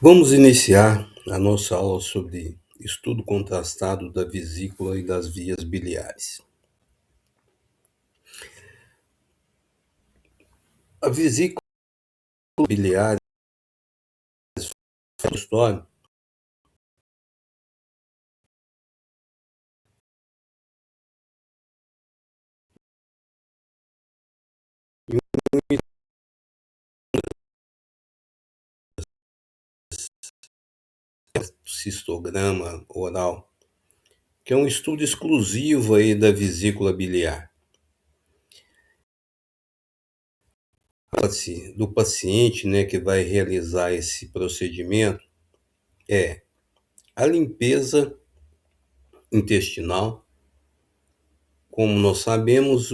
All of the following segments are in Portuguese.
Vamos iniciar a nossa aula sobre estudo contrastado da vesícula e das vias biliares. A vesícula biliar é uma história do cistograma oral, que é um estudo exclusivo aí da vesícula biliar. Fala-se do paciente, né, que vai realizar esse procedimento é a limpeza intestinal. Como nós sabemos,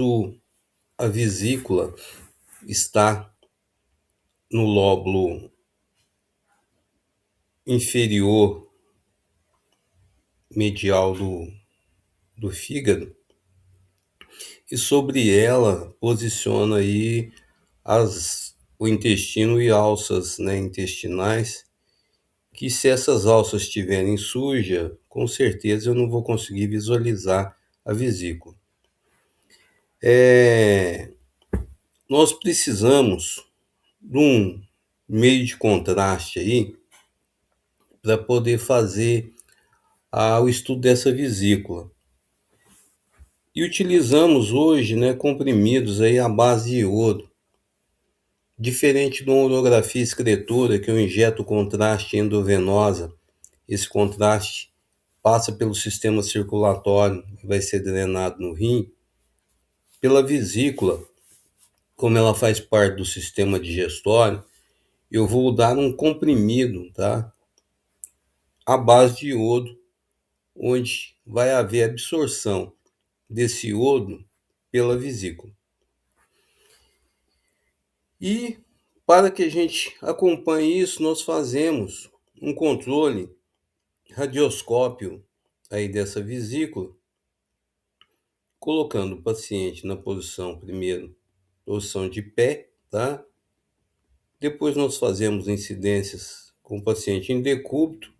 a vesícula está no lóbulo inferior medial do fígado, e sobre ela posiciona aí o intestino e alças, né, intestinais, que se essas alças estiverem sujas, com certeza eu não vou conseguir visualizar a vesícula. Nós precisamos de um meio de contraste aí para poder fazer o estudo dessa vesícula. E utilizamos hoje, né, comprimidos aí à base de iodo. Diferente de uma urografia excretora, que eu injeto contraste endovenosa, esse contraste passa pelo sistema circulatório e vai ser drenado no rim. Pela vesícula, como ela faz parte do sistema digestório, eu vou dar um comprimido, tá? À base de iodo, onde vai haver absorção desse iodo pela vesícula. E para que a gente acompanhe isso, nós fazemos um controle radioscópio aí dessa vesícula, colocando o paciente na posição, primeiro, posição de pé, tá? Depois nós fazemos incidências com o paciente em decúbito,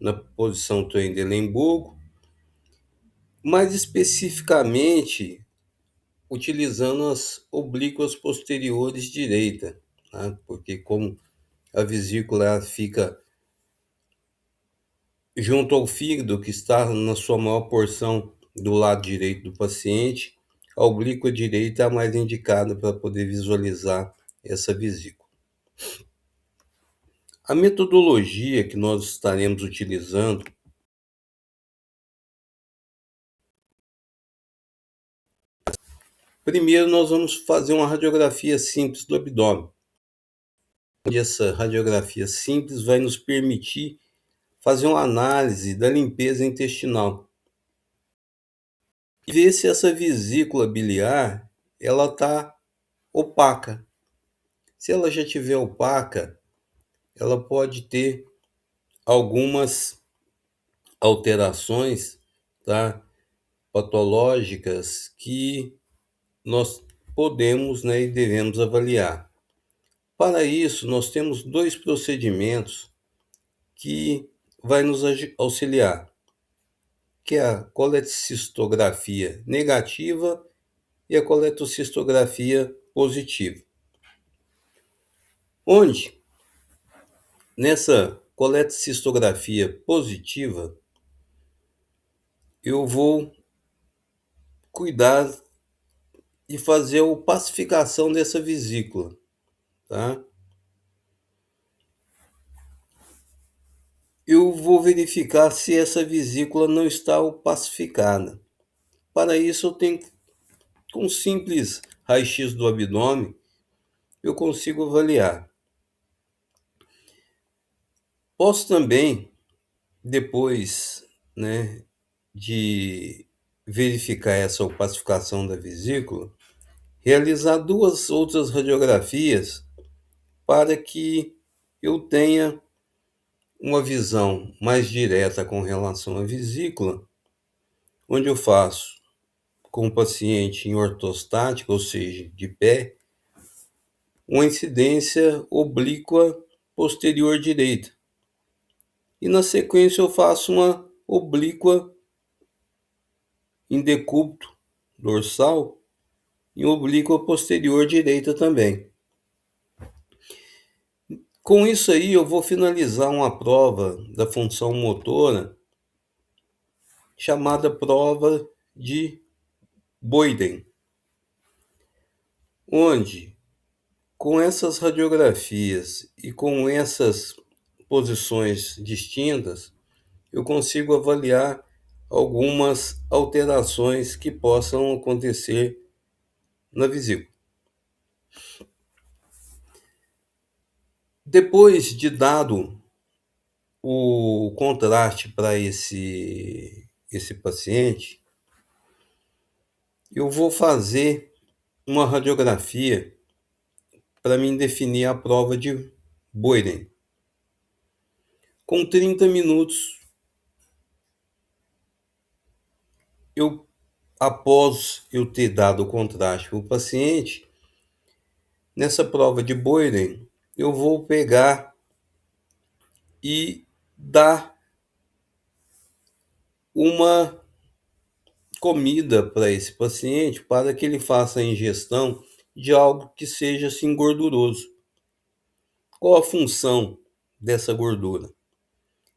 na posição Trendelenburgo, mais especificamente utilizando as oblíquas posteriores direita, tá? Porque como a vesícula ela fica junto ao fígado, que está na sua maior porção do lado direito do paciente, a oblíqua direita é a mais indicada para poder visualizar essa vesícula. A metodologia que nós estaremos utilizando, primeiro nós vamos fazer uma radiografia simples do abdômen. Essa radiografia simples vai nos permitir fazer uma análise da limpeza intestinal e ver se essa vesícula biliar ela está opaca. Se ela já estiver opaca, ela pode ter algumas alterações, tá, patológicas que nós podemos, né, e devemos avaliar. Para isso, nós temos dois procedimentos que vai nos auxiliar, que é a colecistografia negativa e a colecistografia positiva. Onde, nessa colecistografia positiva, eu vou cuidar e fazer a pacificação dessa vesícula, tá? Eu vou verificar se essa vesícula não está opacificada. Para isso, eu tenho, com um simples raio-x do abdômen, eu consigo avaliar. Posso também, depois, né, de verificar essa opacificação da vesícula, realizar duas outras radiografias para que eu tenha uma visão mais direta com relação à vesícula, onde eu faço com o paciente em ortostática, ou seja, de pé, uma incidência oblíqua posterior direita, e na sequência eu faço uma oblíqua em decúbito dorsal e oblíqua posterior direita também. Com isso aí eu vou finalizar uma prova da função motora chamada prova de Boyden, onde com essas radiografias e com essas posições distintas, eu consigo avaliar algumas alterações que possam acontecer na vesícula. Depois de dado o contraste para esse paciente, eu vou fazer uma radiografia para mim definir a prova de Boyden. Com 30 minutos, após eu ter dado o contraste para o paciente, nessa prova de Boyden, eu vou pegar e dar uma comida para esse paciente para que ele faça a ingestão de algo que seja assim gorduroso. Qual a função dessa gordura?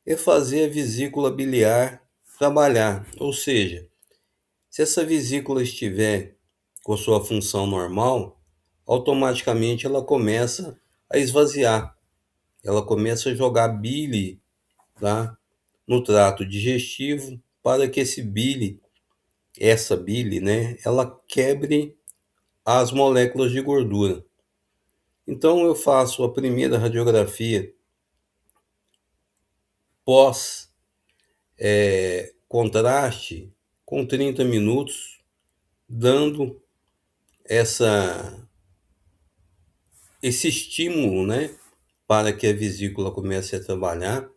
É fazer a vesícula biliar trabalhar, ou seja, se essa vesícula estiver com sua função normal, automaticamente ela começa a esvaziar, ela começa a jogar bile, tá, no trato digestivo para que essa bile, né, ela quebre as moléculas de gordura. Então eu faço a primeira radiografia pós contraste com 30 minutos, dando esse estímulo, né, para que a vesícula comece a trabalhar.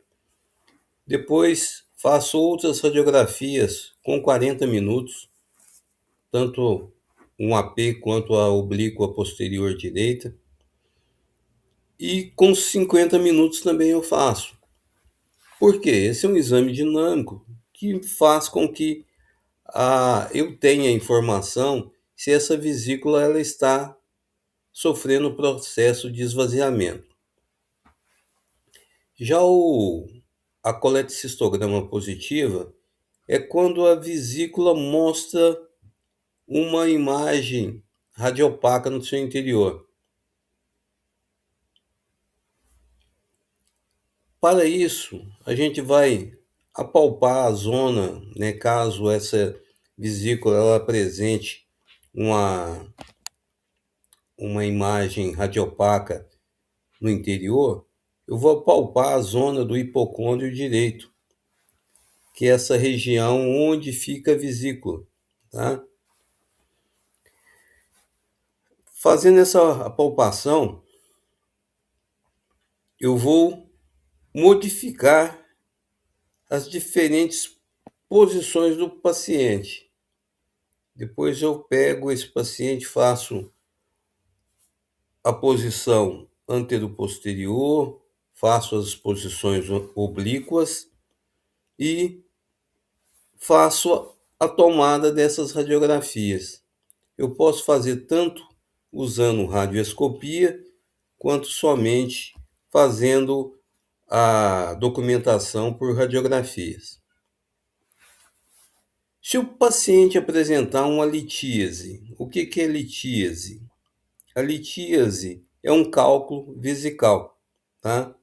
Depois faço outras radiografias com 40 minutos, tanto um AP quanto a oblíqua posterior direita. E com 50 minutos também eu faço. Por quê? Esse é um exame dinâmico que faz com que eu tenha informação se essa vesícula ela está sofrendo processo de esvaziamento. Já a colecistograma positiva é quando a vesícula mostra uma imagem radiopaca no seu interior. Para isso, a gente vai apalpar a zona, né, caso essa vesícula ela apresente uma imagem radiopaca no interior, eu vou apalpar a zona do hipocôndrio direito, que é essa região onde fica a vesícula, tá? Fazendo essa apalpação, eu vou modificar as diferentes posições do paciente. Depois eu pego esse paciente, faço a posição antero-posterior, faço as posições oblíquas e faço a tomada dessas radiografias. Eu posso fazer tanto usando radioescopia, quanto somente fazendo a documentação por radiografias. Se o paciente apresentar uma litíase, o que é litíase? A litíase é um cálculo vesical, tá?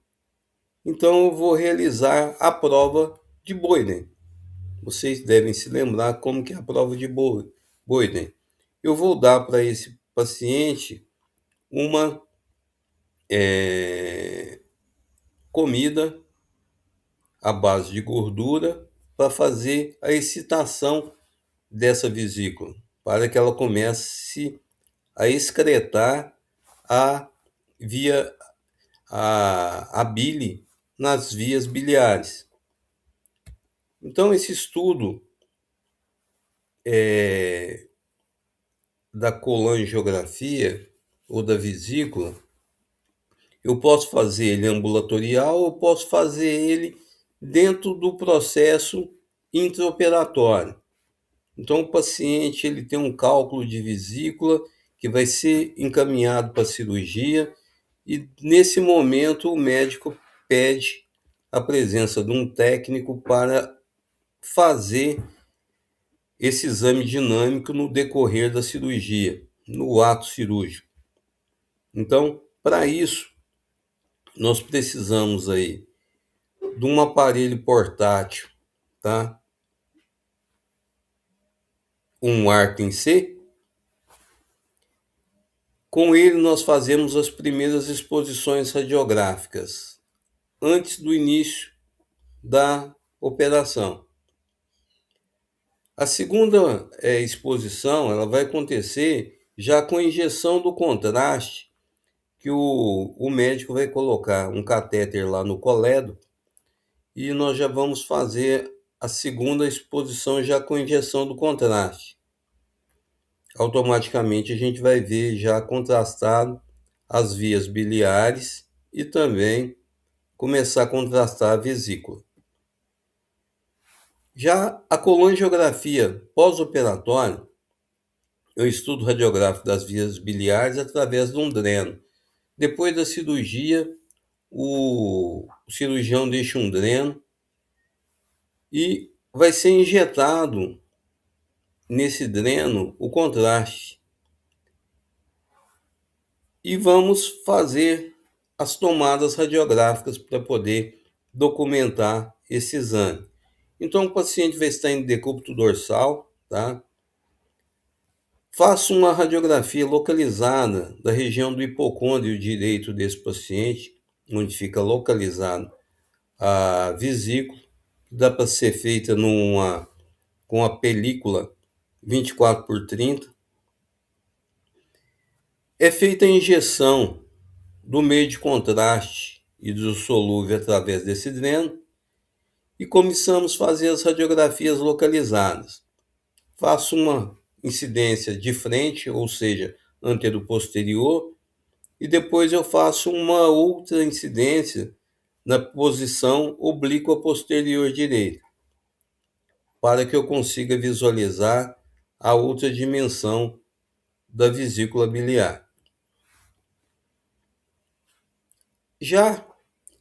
Então eu vou realizar a prova de Boyden. Vocês devem se lembrar como que é a prova de Boyden. Eu vou dar para esse paciente uma comida à base de gordura para fazer a excitação dessa vesícula, para que ela comece a excretar a via a bile nas vias biliares. Então esse estudo da colangiografia ou da vesícula, eu posso fazer ele ambulatorial ou posso fazer ele dentro do processo intraoperatório. Então, o paciente ele tem um cálculo de vesícula que vai ser encaminhado para a cirurgia e, nesse momento, o médico pede a presença de um técnico para fazer esse exame dinâmico no decorrer da cirurgia, no ato cirúrgico. Então, para isso, nós precisamos aí de um aparelho portátil, tá? Um arco em C. Com ele, nós fazemos as primeiras exposições radiográficas antes do início da operação. A segunda exposição ela vai acontecer já com a injeção do contraste, que o médico vai colocar um catéter lá no colédo e nós já vamos fazer a segunda exposição já com a injeção do contraste. Automaticamente a gente vai ver já contrastado as vias biliares e também começar a contrastar a vesícula. Já a colangiografia pós-operatória é o estudo radiográfico das vias biliares através de um dreno. Depois da cirurgia, o cirurgião deixa um dreno e vai ser injetado nesse dreno o contraste. E vamos fazer as tomadas radiográficas para poder documentar esse exame. Então, o paciente vai estar em decúbito dorsal, tá? Faço uma radiografia localizada da região do hipocôndrio direito desse paciente, onde fica localizado a vesícula. Dá para ser feita com a película 24x30. É feita a injeção do meio de contraste e do solúvel através desse dreno e começamos a fazer as radiografias localizadas. Faço uma incidência de frente, ou seja, antero-posterior, e depois eu faço uma outra incidência na posição oblíqua posterior direita, para que eu consiga visualizar a outra dimensão da vesícula biliar. Já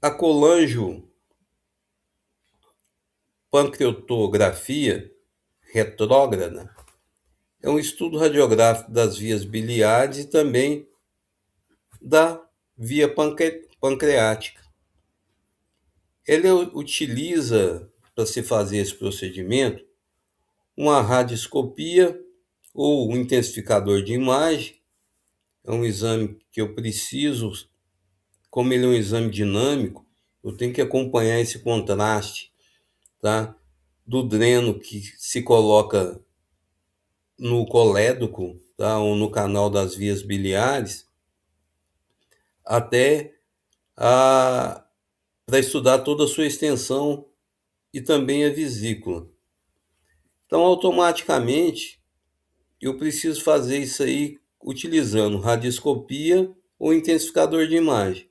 a colangiopancreatografia retrógrada é um estudo radiográfico das vias biliares e também da via pancreática. Ele utiliza, para se fazer esse procedimento, uma radioscopia ou um intensificador de imagem. É um exame que eu preciso, como ele é um exame dinâmico, eu tenho que acompanhar esse contraste, tá? Do dreno que se coloca no colédoco, tá? Ou no canal das vias biliares, até para estudar toda a sua extensão e também a vesícula. Então, automaticamente, eu preciso fazer isso aí utilizando radioscopia ou intensificador de imagem.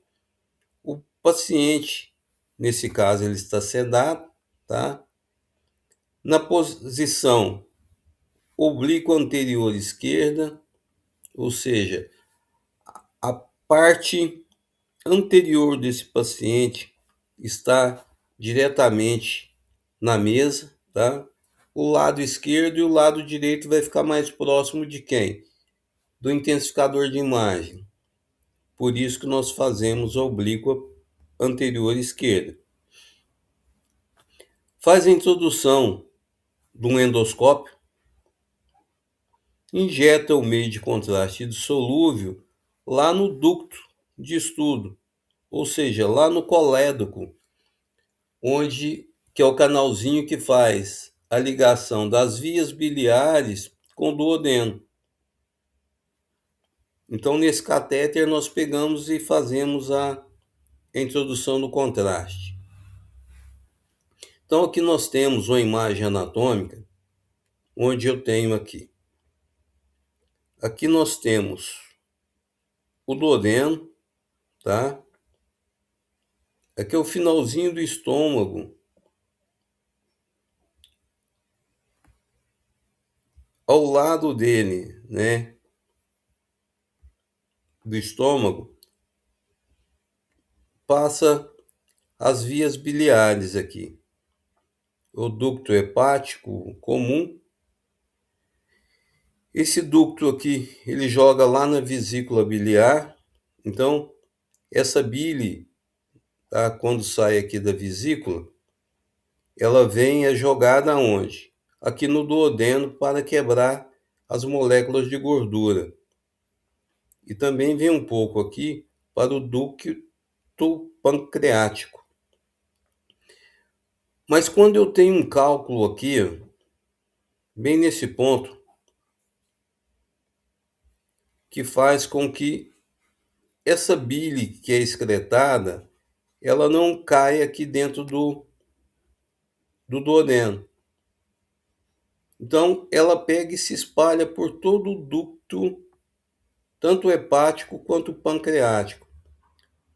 O paciente, nesse caso, ele está sedado, tá? Na posição oblíqua anterior esquerda, ou seja, a parte anterior desse paciente está diretamente na mesa, tá? O lado esquerdo e o lado direito vai ficar mais próximo de quem? Do intensificador de imagem. Por isso que nós fazemos a oblíqua anterior esquerda. Faz a introdução de um endoscópio, injeta o meio de contraste dissolúvel lá no ducto de estudo, ou seja, lá no colédoco, onde que é o canalzinho que faz a ligação das vias biliares com o duodeno. Então, nesse catéter, nós pegamos e fazemos a introdução do contraste. Então, aqui nós temos uma imagem anatômica, onde eu tenho aqui. Aqui nós temos o duodeno, tá? Aqui é o finalzinho do estômago, ao lado dele, né, do estômago, passa as vias biliares aqui. O ducto hepático comum. Esse ducto aqui, ele joga lá na vesícula biliar. Então, essa bile, tá, quando sai aqui da vesícula, ela vem é jogada aonde? Aqui no duodeno para quebrar as moléculas de gordura. E também vem um pouco aqui para o ducto pancreático. Mas quando eu tenho um cálculo aqui, bem nesse ponto, que faz com que essa bile que é excretada, ela não caia aqui dentro do duodeno. Então, ela pega e se espalha por todo o ducto, tanto hepático quanto pancreático,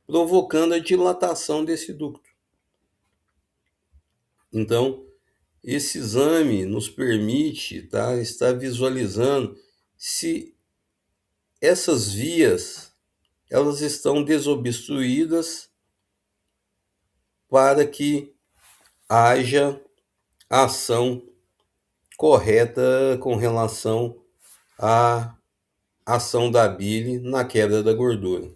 provocando a dilatação desse ducto. Então, esse exame nos permite, tá, estar visualizando se essas vias elas estão desobstruídas para que haja ação correta com relação à ação da bile na quebra da gordura.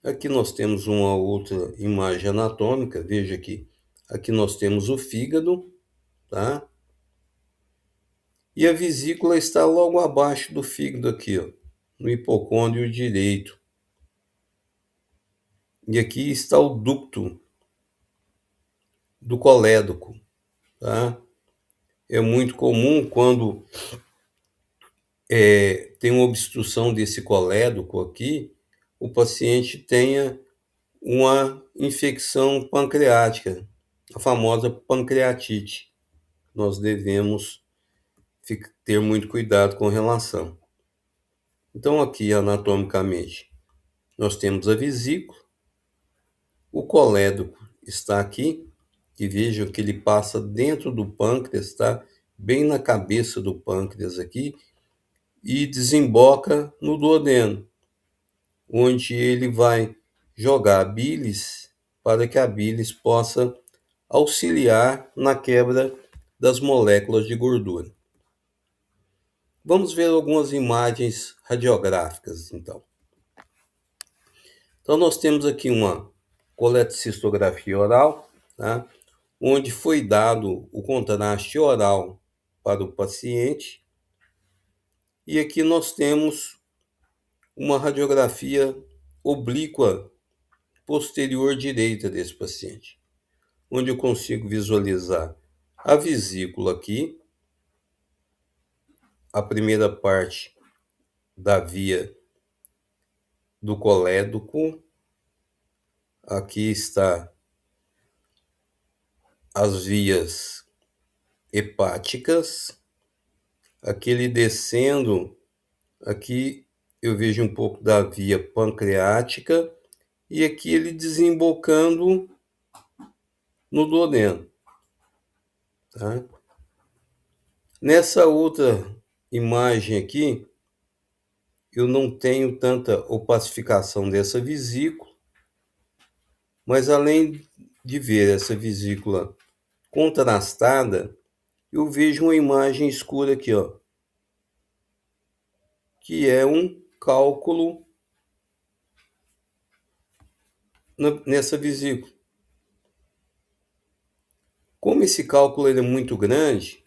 Aqui nós temos uma outra imagem anatômica, veja aqui. Aqui nós temos o fígado, tá? E a vesícula está logo abaixo do fígado aqui, ó, no hipocôndrio direito. E aqui está o ducto do colédoco, tá? É muito comum quando tem uma obstrução desse colédoco aqui, o paciente tenha uma infecção pancreática, a famosa pancreatite. Nós devemos ter muito cuidado com relação. Então, aqui anatomicamente, nós temos a vesícula, o colédoco está aqui, e vejam que ele passa dentro do pâncreas, tá? Bem na cabeça do pâncreas aqui, e desemboca no duodeno, onde ele vai jogar a bilis para que a bilis possa auxiliar na quebra das moléculas de gordura. Vamos ver algumas imagens radiográficas, então. Então, nós temos aqui uma colecistografia oral, tá? Onde foi dado o contraste oral para o paciente. E aqui nós temos uma radiografia oblíqua posterior direita desse paciente, onde eu consigo visualizar a vesícula aqui, a primeira parte da via do colédoco. Aqui está as vias hepáticas. Aqui ele descendo, aqui eu vejo um pouco da via pancreática e aqui ele desembocando no duodeno, tá? Nessa outra imagem aqui, eu não tenho tanta opacificação dessa vesícula, mas além de ver essa vesícula contrastada, eu vejo uma imagem escura aqui, ó, que é um cálculo nessa vesícula. Como esse cálculo é muito grande,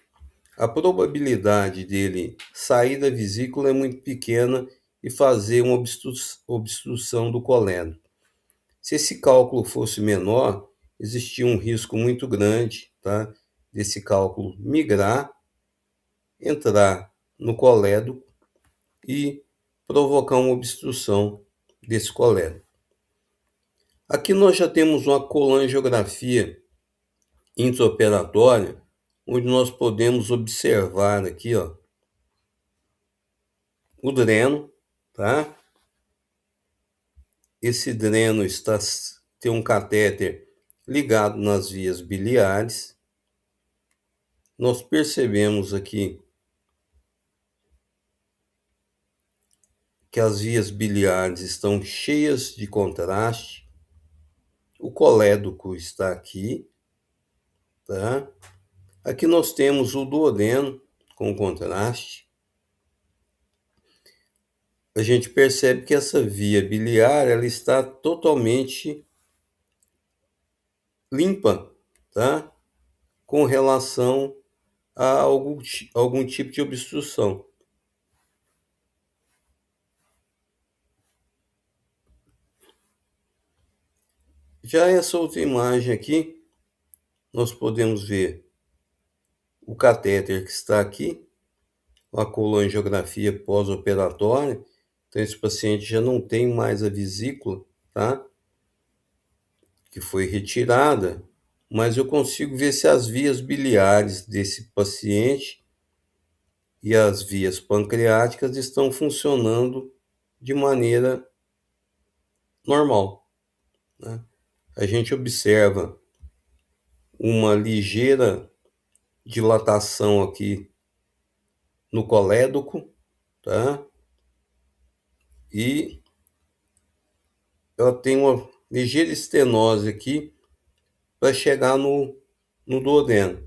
a probabilidade dele sair da vesícula é muito pequena e fazer uma obstrução do colédoco. Se esse cálculo fosse menor, existia um risco muito grande, tá, desse cálculo migrar, entrar no colédoco e provocar uma obstrução desse colédoco. Aqui nós já temos uma colangiografia intraoperatória, onde nós podemos observar aqui, ó, o dreno, tá? Esse dreno tem um catéter ligado nas vias biliares. nós percebemos aqui que as vias biliares estão cheias de contraste. O colédoco está aqui, tá? Aqui nós temos o duodeno com contraste. A gente percebe que essa via biliar ela está totalmente limpa, tá? Com relação a algum tipo de obstrução. Já essa outra imagem aqui, nós podemos ver o catéter que está aqui, a colangiografia pós-operatória. Então, esse paciente já não tem mais a vesícula, tá? Que foi retirada, mas eu consigo ver se as vias biliares desse paciente e as vias pancreáticas estão funcionando de maneira normal, né? A gente observa uma ligeira dilatação aqui no colédoco, tá? E ela tem uma ligeira estenose aqui para chegar no duodeno.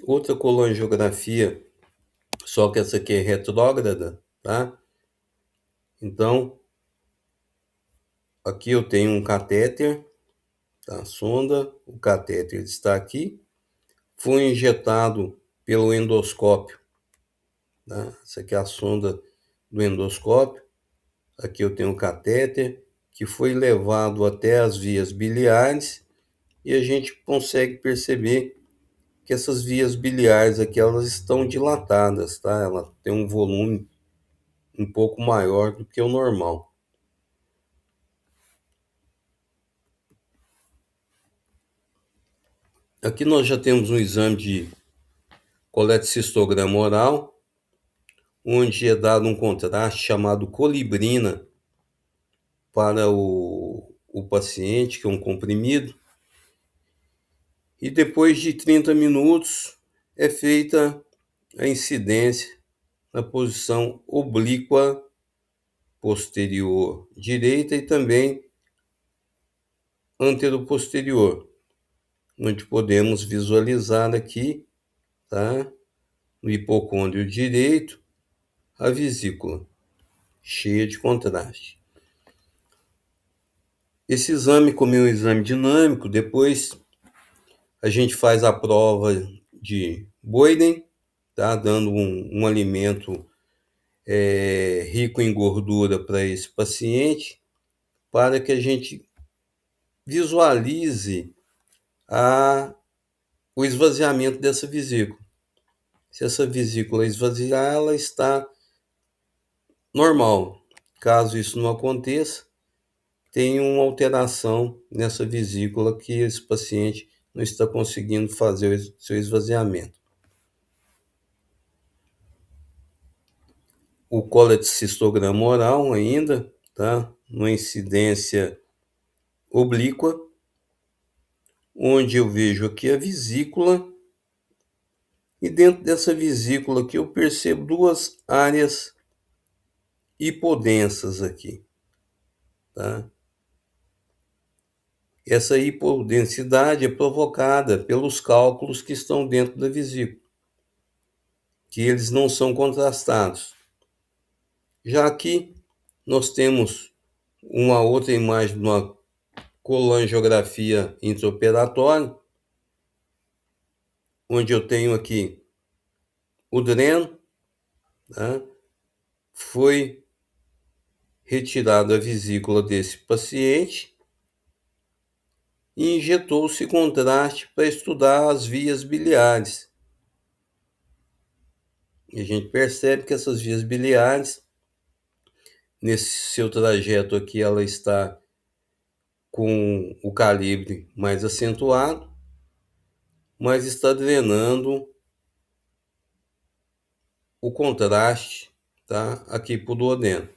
Outra colangiografia, só que essa aqui é retrógrada, tá? Então, aqui eu tenho um catéter, tá? Sonda, o catéter está aqui, foi injetado pelo endoscópio, tá? Essa aqui é a sonda do endoscópio. Aqui eu tenho um catéter que foi levado até as vias biliares e a gente consegue perceber que essas vias biliares aqui elas estão dilatadas, tá? Ela tem um volume um pouco maior do que o normal. Aqui nós já temos um exame de coletocistograma oral, onde é dado um contraste chamado colibrina para o paciente, que é um comprimido, e depois de 30 minutos é feita a incidência na posição oblíqua posterior direita e também anteroposterior, onde podemos visualizar aqui, tá? No hipocôndrio direito, a vesícula cheia de contraste. Esse exame, como é um exame dinâmico, depois a gente faz a prova de Boyden, tá? Dando um alimento rico em gordura para esse paciente, para que a gente visualize o esvaziamento dessa vesícula. Se essa vesícula esvaziar, ela está normal. Caso isso não aconteça, tem uma alteração nessa vesícula que esse paciente não está conseguindo fazer o seu esvaziamento. O colecistograma oral ainda, tá? Uma incidência oblíqua, onde eu vejo aqui a vesícula e dentro dessa vesícula aqui eu percebo duas áreas hipodensas aqui, tá? Essa hipodensidade é provocada pelos cálculos que estão dentro da vesícula, que eles não são contrastados. Já aqui nós temos uma outra imagem de uma colangiografia intraoperatória, onde eu tenho aqui o dreno, tá? Foi retirada a vesícula desse paciente e injetou-se contraste para estudar as vias biliares. E a gente percebe que essas vias biliares, nesse seu trajeto aqui, ela está com o calibre mais acentuado, mas está drenando o contraste, tá? Aqui para o duodeno.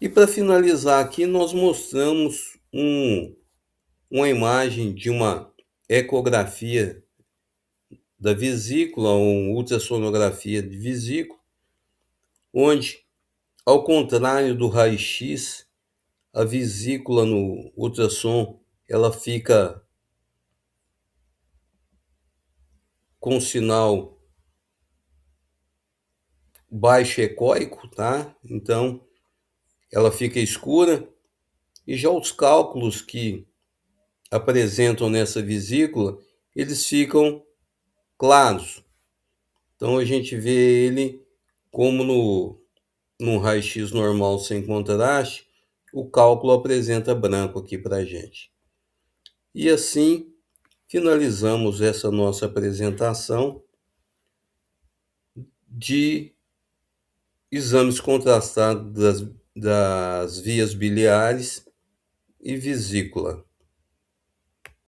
E para finalizar aqui, nós mostramos um uma imagem de uma ecografia da vesícula, uma ultrassonografia de vesícula, onde, ao contrário do raio-x, a vesícula no ultrassom ela fica com sinal baixo ecoico, tá? Então, ela fica escura e já os cálculos que apresentam nessa vesícula, eles ficam claros. Então a gente vê ele como no raio-x normal sem contraste, o cálculo apresenta branco aqui para a gente. E assim finalizamos essa nossa apresentação de exames contrastados das vias biliares e vesícula.